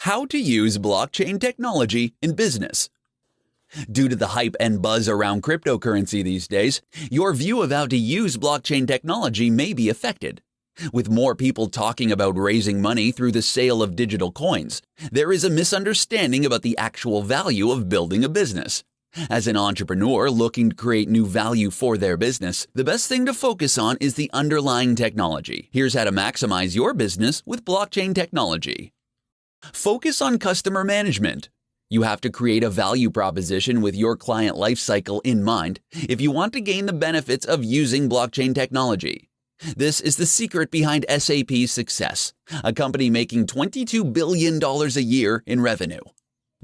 How to use blockchain technology in business. Due to the hype and buzz around cryptocurrency these days, your view of how to use blockchain technology may be affected. With more people talking about raising money through the sale of digital coins, there is a misunderstanding about the actual value of building a business. As an entrepreneur looking to create new value for their business, the best thing to focus on is the underlying technology. Here's how to maximize your business with blockchain technology. Focus on customer management. You have to create a value proposition with your client lifecycle in mind if you want to gain the benefits of using blockchain technology. This is the secret behind SAP's success, a company making $22 billion a year in revenue.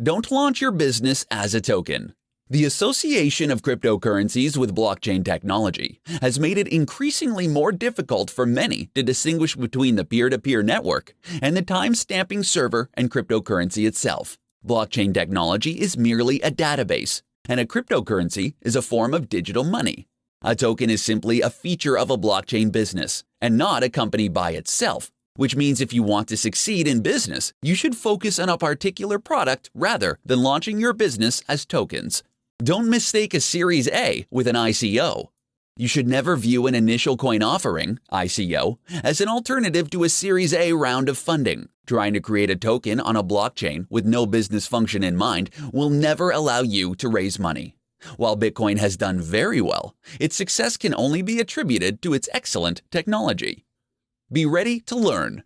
Don't launch your business as a token. The association of cryptocurrencies with blockchain technology has made it increasingly more difficult for many to distinguish between the peer-to-peer network and the time-stamping server and cryptocurrency itself. Blockchain technology is merely a database, and a cryptocurrency is a form of digital money. A token is simply a feature of a blockchain business, and not a company by itself, which means if you want to succeed in business, you should focus on a particular product rather than launching your business as tokens. Don't mistake a Series A with an ICO. You should never view an initial coin offering, ICO, as an alternative to a Series A round of funding. Trying to create a token on a blockchain with no business function in mind will never allow you to raise money. While Bitcoin has done very well, its success can only be attributed to its excellent technology. Be ready to learn.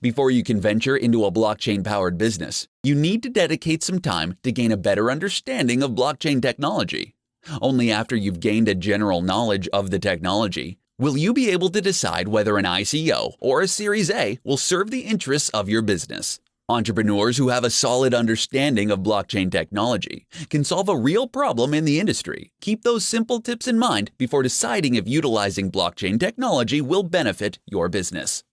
Before you can venture into a blockchain-powered business, you need to dedicate some time to gain a better understanding of blockchain technology. Only after you've gained a general knowledge of the technology will you be able to decide whether an ICO or a Series A will serve the interests of your business. Entrepreneurs who have a solid understanding of blockchain technology can solve a real problem in the industry. Keep those simple tips in mind before deciding if utilizing blockchain technology will benefit your business.